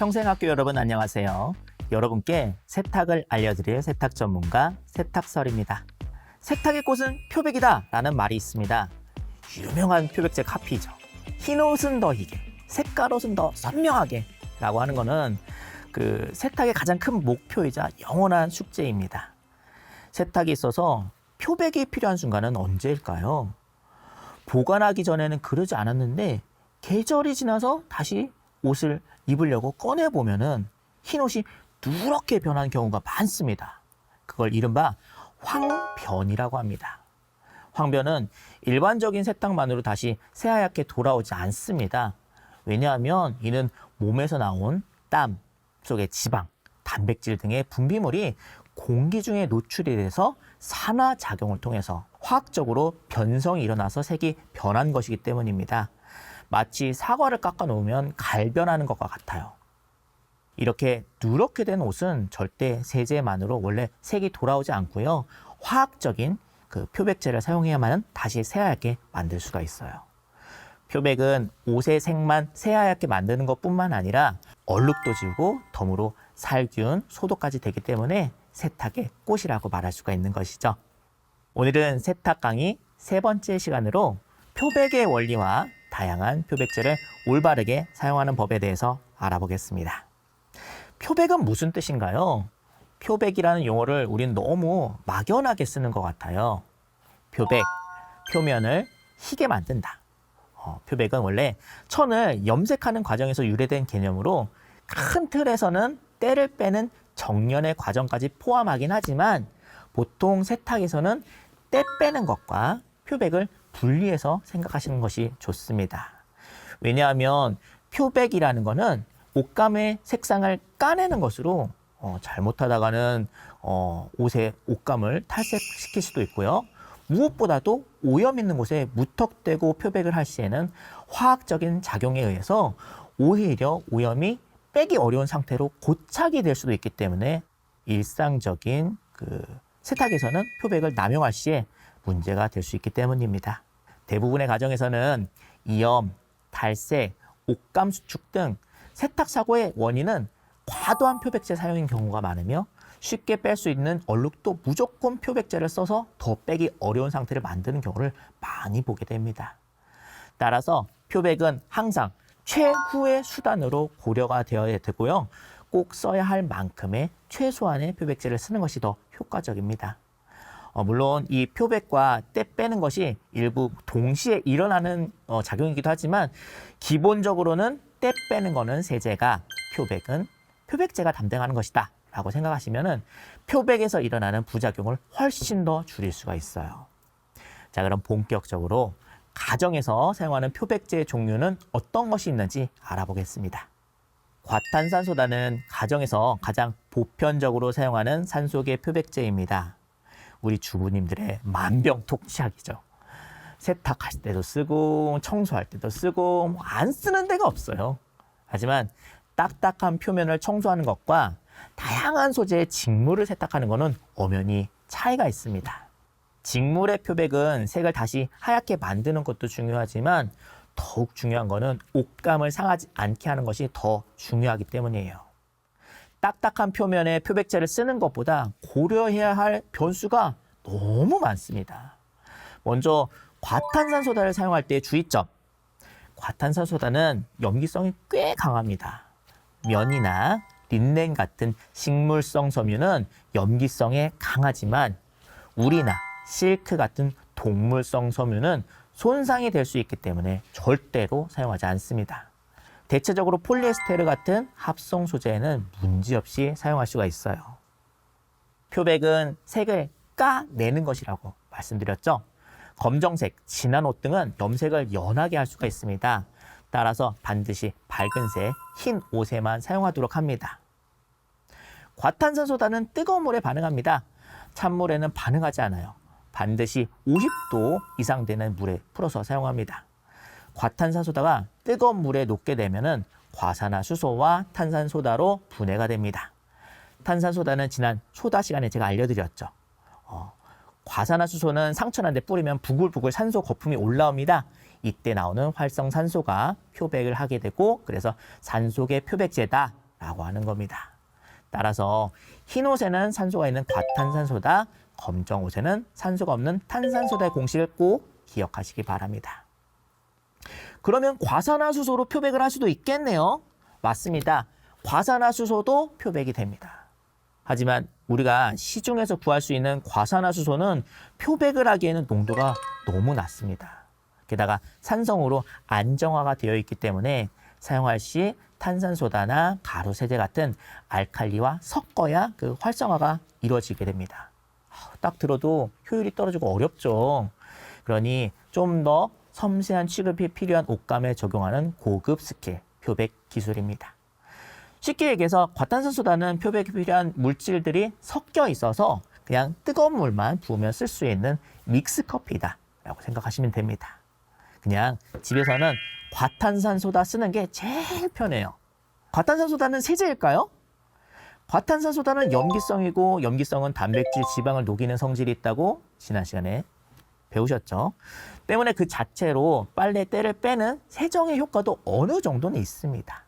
평생학교 여러분 안녕하세요. 여러분께 세탁을 알려드릴 세탁 전문가 세탁설입니다. 세탁의 꽃은 표백이다 라는 말이 있습니다. 유명한 표백제 카피죠. 흰 옷은 더 희게, 색깔 옷은 더 선명하게 라고 하는 거는 그 세탁의 가장 큰 목표이자 영원한 숙제입니다. 세탁이 있어서 표백이 필요한 순간은 언제일까요? 보관하기 전에는 그러지 않았는데 계절이 지나서 다시 옷을 입으려고 꺼내보면은 흰 옷이 누렇게 변한 경우가 많습니다. 그걸 이른바 황변이라고 합니다. 황변은 일반적인 세탁만으로 다시 새하얗게 돌아오지 않습니다. 왜냐하면 이는 몸에서 나온 땀 속의 지방, 단백질 등의 분비물이 공기 중에 노출이 돼서 산화작용을 통해서 화학적으로 변성이 일어나서 색이 변한 것이기 때문입니다. 마치 사과를 깎아 놓으면 갈변하는 것과 같아요. 이렇게 누렇게 된 옷은 절대 세제만으로 원래 색이 돌아오지 않고요. 화학적인 그 표백제를 사용해야만 다시 새하얗게 만들 수가 있어요. 표백은 옷의 색만 새하얗게 만드는 것뿐만 아니라 얼룩도 지우고 덤으로 살균, 소독까지 되기 때문에 세탁의 꽃이라고 말할 수가 있는 것이죠. 오늘은 세탁 강의 3번째 시간으로 표백의 원리와 다양한 표백제를 올바르게 사용하는 법에 대해서 알아보겠습니다. 표백은 무슨 뜻인가요? 표백이라는 용어를 우린 너무 막연하게 쓰는 것 같아요. 표백, 표면을 희게 만든다. 표백은 원래 천을 염색하는 과정에서 유래된 개념으로 큰 틀에서는 때를 빼는 정련의 과정까지 포함하긴 하지만 보통 세탁에서는 때 빼는 것과 표백을 분리해서 생각하시는 것이 좋습니다. 왜냐하면 표백이라는 것은 옷감의 색상을 까내는 것으로 잘못하다가는 옷의 옷감을 탈색시킬 수도 있고요. 무엇보다도 오염 있는 곳에 무턱대고 표백을 할 시에는 화학적인 작용에 의해서 오히려 오염이 빼기 어려운 상태로 고착이 될 수도 있기 때문에 일상적인 세탁에서는 표백을 남용할 시에 문제가 될 수 있기 때문입니다. 대부분의 가정에서는 이염, 탈색, 옷감 수축 등 세탁 사고의 원인은 과도한 표백제 사용인 경우가 많으며 쉽게 뺄 수 있는 얼룩도 무조건 표백제를 써서 더 빼기 어려운 상태를 만드는 경우를 많이 보게 됩니다. 따라서 표백은 항상 최후의 수단으로 고려가 되어야 되고요. 꼭 써야 할 만큼의 최소한의 표백제를 쓰는 것이 더 효과적입니다. 물론 이 표백과 때 빼는 것이 일부 동시에 일어나는 작용이기도 하지만 기본적으로는 때 빼는 거는 세제가, 표백은 표백제가 담당하는 것이다 라고 생각하시면 표백에서 일어나는 부작용을 훨씬 더 줄일 수가 있어요. 자, 그럼 본격적으로 가정에서 사용하는 표백제의 종류는 어떤 것이 있는지 알아보겠습니다. 과탄산소다는 가정에서 가장 보편적으로 사용하는 산소계 표백제입니다. 우리 주부님들의 만병통치약이죠. 세탁할 때도 쓰고 청소할 때도 쓰고 안 쓰는 데가 없어요. 하지만 딱딱한 표면을 청소하는 것과 다양한 소재의 직물을 세탁하는 것은 엄연히 차이가 있습니다. 직물의 표백은 색을 다시 하얗게 만드는 것도 중요하지만 더욱 중요한 것은 옷감을 상하지 않게 하는 것이 더 중요하기 때문이에요. 딱딱한 표면에 표백제를 쓰는 것보다 고려해야 할 변수가 너무 많습니다. 먼저 과탄산소다를 사용할 때의 주의점. 과탄산소다는 염기성이 꽤 강합니다. 면이나 린넨 같은 식물성 섬유는 염기성에 강하지만 울이나 실크 같은 동물성 섬유는 손상이 될 수 있기 때문에 절대로 사용하지 않습니다. 대체적으로 폴리에스테르 같은 합성 소재에는 문제없이 사용할 수가 있어요. 표백은 색을 까내는 것이라고 말씀드렸죠. 검정색, 진한 옷 등은 염색을 연하게 할 수가 있습니다. 따라서 반드시 밝은색, 흰 옷에만 사용하도록 합니다. 과탄산소다는 뜨거운 물에 반응합니다. 찬물에는 반응하지 않아요. 반드시 50도 이상 되는 물에 풀어서 사용합니다. 과탄산소다가 뜨거운 물에 녹게 되면 과산화수소와 탄산소다로 분해가 됩니다. 탄산소다는 지난 소다 시간에 제가 알려드렸죠. 과산화수소는 상처난 데 뿌리면 부글부글 산소 거품이 올라옵니다. 이때 나오는 활성산소가 표백을 하게 되고 그래서 산소계 표백제다 라고 하는 겁니다. 따라서 흰 옷에는 산소가 있는 과탄산소다, 검정 옷에는 산소가 없는 탄산소다의 공식을 꼭 기억하시기 바랍니다. 그러면 과산화수소로 표백을 할 수도 있겠네요. 맞습니다. 과산화수소도 표백이 됩니다. 하지만 우리가 시중에서 구할 수 있는 과산화수소는 표백을 하기에는 농도가 너무 낮습니다. 게다가 산성으로 안정화가 되어 있기 때문에 사용할 시 탄산소다나 가루세제 같은 알칼리와 섞어야 그 활성화가 이루어지게 됩니다. 딱 들어도 효율이 떨어지고 어렵죠. 그러니 좀 더 섬세한 취급이 필요한 옷감에 적용하는 고급 스킬, 표백 기술입니다. 쉽게 얘기해서 과탄산소다는 표백이 필요한 물질들이 섞여 있어서 그냥 뜨거운 물만 부으면 쓸 수 있는 믹스커피다 라고 생각하시면 됩니다. 그냥 집에서는 과탄산소다 쓰는 게 제일 편해요. 과탄산소다는 세제일까요? 과탄산소다는 염기성이고 염기성은 단백질, 지방을 녹이는 성질이 있다고 지난 시간에 배우셨죠? 때문에 그 자체로 빨래 때를 빼는 세정의 효과도 어느 정도는 있습니다.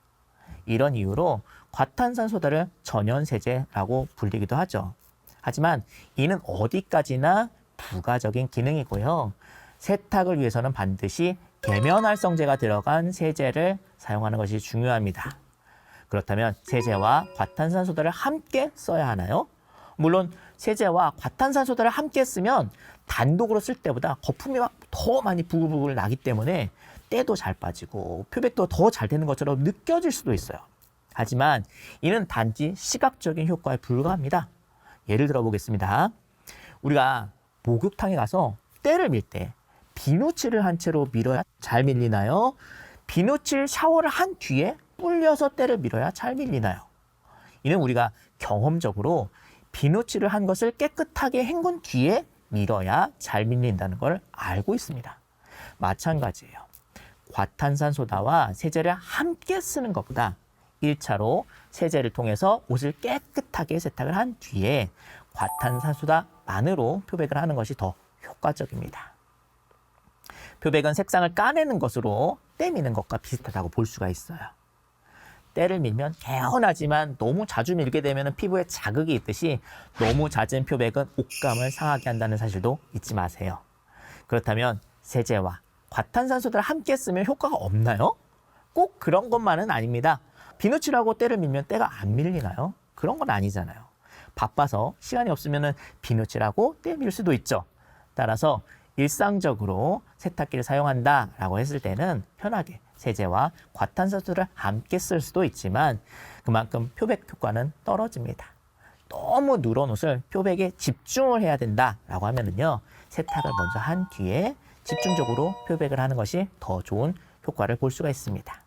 이런 이유로 과탄산소다를 전연세제라고 불리기도 하죠. 하지만 이는 어디까지나 부가적인 기능이고요. 세탁을 위해서는 반드시 계면활성제가 들어간 세제를 사용하는 것이 중요합니다. 그렇다면 세제와 과탄산소다를 함께 써야 하나요? 물론 세제와 과탄산소다를 함께 쓰면 단독으로 쓸 때보다 거품이 막 더 많이 부글부글 나기 때문에 때도 잘 빠지고 표백도 더 잘 되는 것처럼 느껴질 수도 있어요. 하지만 이는 단지 시각적인 효과에 불과합니다. 예를 들어 보겠습니다. 우리가 목욕탕에 가서 때를 밀 때 비누칠을 한 채로 밀어야 잘 밀리나요? 비누칠 샤워를 한 뒤에 불려서 때를 밀어야 잘 밀리나요? 이는 우리가 경험적으로 비누칠을 한 것을 깨끗하게 헹군 뒤에 밀어야 잘 밀린다는 걸 알고 있습니다. 마찬가지예요. 과탄산소다와 세제를 함께 쓰는 것보다 1차로 세제를 통해서 옷을 깨끗하게 세탁을 한 뒤에 과탄산소다만으로 표백을 하는 것이 더 효과적입니다. 표백은 색상을 까내는 것으로 때 미는 것과 비슷하다고 볼 수가 있어요. 때를 밀면 개운하지만 너무 자주 밀게 되면 피부에 자극이 있듯이 너무 잦은 표백은 옷감을 상하게 한다는 사실도 잊지 마세요. 그렇다면 세제와 과탄산소다를 함께 쓰면 효과가 없나요? 꼭 그런 것만은 아닙니다. 비누칠하고 때를 밀면 때가 안 밀리나요? 그런 건 아니잖아요. 바빠서 시간이 없으면 비누칠하고 때 밀 수도 있죠. 따라서 일상적으로 세탁기를 사용한다라고 했을 때는 편하게 세제와 과탄산소를 함께 쓸 수도 있지만 그만큼 표백 효과는 떨어집니다. 너무 누런 옷을 표백에 집중을 해야 된다라고 하면은요, 세탁을 먼저 한 뒤에 집중적으로 표백을 하는 것이 더 좋은 효과를 볼 수가 있습니다.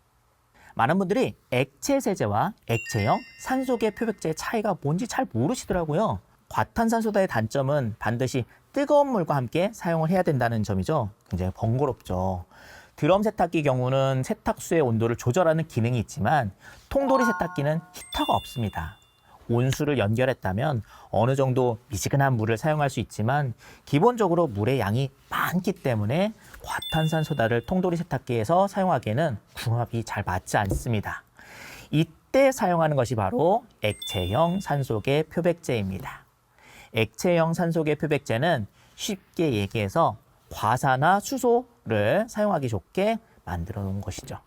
많은 분들이 액체 세제와 액체형 산소계 표백제의 차이가 뭔지 잘 모르시더라고요. 과탄산소다의 단점은 반드시 뜨거운 물과 함께 사용을 해야 된다는 점이죠. 굉장히 번거롭죠. 드럼 세탁기 경우는 세탁수의 온도를 조절하는 기능이 있지만 통돌이 세탁기는 히터가 없습니다. 온수를 연결했다면 어느 정도 미지근한 물을 사용할 수 있지만 기본적으로 물의 양이 많기 때문에 과탄산소다를 통돌이 세탁기에서 사용하기에는 궁합이 잘 맞지 않습니다. 이때 사용하는 것이 바로 액체형 산소계 표백제입니다. 액체형 산소계 표백제는 쉽게 얘기해서 과산화 수소를 사용하기 좋게 만들어 놓은 것이죠.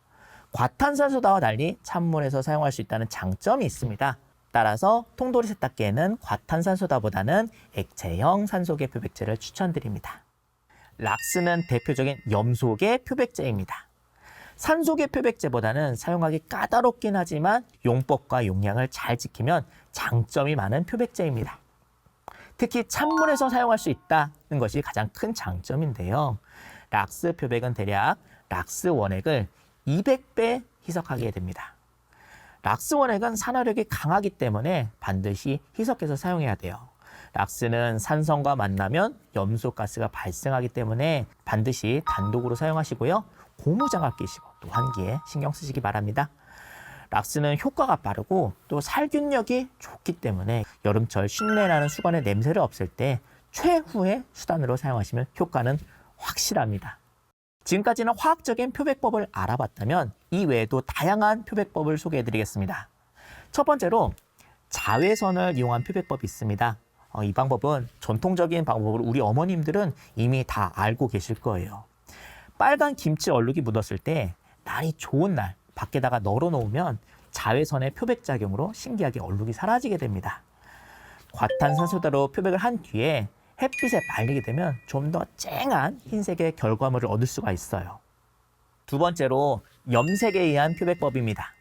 과탄산소다와 달리 찬물에서 사용할 수 있다는 장점이 있습니다. 따라서 통돌이 세탁기에는 과탄산소다보다는 액체형 산소계 표백제를 추천드립니다. 락스는 대표적인 염소계 표백제입니다. 산소계 표백제보다는 사용하기 까다롭긴 하지만 용법과 용량을 잘 지키면 장점이 많은 표백제입니다. 특히 찬물에서 사용할 수 있다는 것이 가장 큰 장점인데요. 락스 표백은 대략 락스 원액을 200배 희석하게 됩니다. 락스 원액은 산화력이 강하기 때문에 반드시 희석해서 사용해야 돼요. 락스는 산성과 만나면 염소가스가 발생하기 때문에 반드시 단독으로 사용하시고요. 고무장갑 끼시고 또 환기에 신경 쓰시기 바랍니다. 락스는 효과가 빠르고 또 살균력이 좋기 때문에 여름철 쉰내나는 수건의 냄새를 없앨 때 최후의 수단으로 사용하시면 효과는 확실합니다. 지금까지는 화학적인 표백법을 알아봤다면 이 외에도 다양한 표백법을 소개해드리겠습니다. 첫 번째로 자외선을 이용한 표백법이 있습니다. 이 방법은 전통적인 방법으로 우리 어머님들은 이미 다 알고 계실 거예요. 빨간 김치 얼룩이 묻었을 때 날이 좋은 날 밖에다가 널어놓으면 자외선의 표백작용으로 신기하게 얼룩이 사라지게 됩니다. 과탄산소대로 표백을 한 뒤에 햇빛에 말리게 되면 좀 더 쨍한 흰색의 결과물을 얻을 수가 있어요. 두 번째로 염색에 의한 표백법입니다.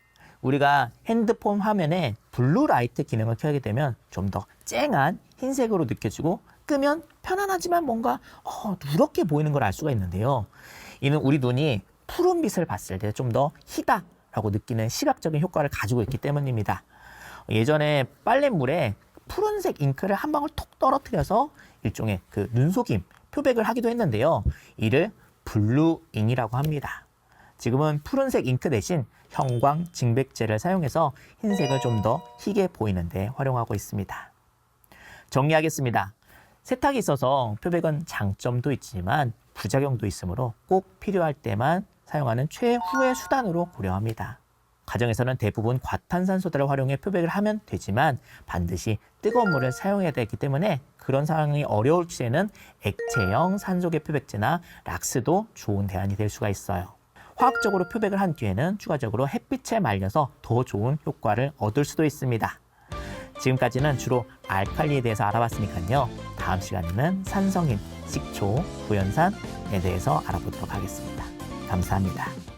우리가 핸드폰 화면에 블루라이트 기능을 켜게 되면 좀 더 쨍한 흰색으로 느껴지고 끄면 편안하지만 뭔가 누렇게 보이는 걸 알 수가 있는데요. 이는 우리 눈이 푸른 빛을 봤을 때 좀 더 희다라고 느끼는 시각적인 효과를 가지고 있기 때문입니다. 예전에 빨랫물에 푸른색 잉크를 한 방울 톡 떨어뜨려서 일종의 그 눈속임, 표백을 하기도 했는데요. 이를 블루잉이라고 합니다. 지금은 푸른색 잉크 대신 형광 증백제를 사용해서 흰색을 좀 더 희게 보이는 데 활용하고 있습니다. 정리하겠습니다. 세탁이 있어서 표백은 장점도 있지만 부작용도 있으므로 꼭 필요할 때만 사용하는 최후의 수단으로 고려합니다. 가정에서는 대부분 과탄산소대를 활용해 표백을 하면 되지만 반드시 뜨거운 물을 사용해야 되기 때문에 그런 상황이 어려울 시에는 액체형 산소계 표백제나 락스도 좋은 대안이 될 수가 있어요. 화학적으로 표백을 한 뒤에는 추가적으로 햇빛에 말려서 더 좋은 효과를 얻을 수도 있습니다. 지금까지는 주로 알칼리에 대해서 알아봤으니까요. 다음 시간에는 산성인, 식초, 구연산에 대해서 알아보도록 하겠습니다. 감사합니다.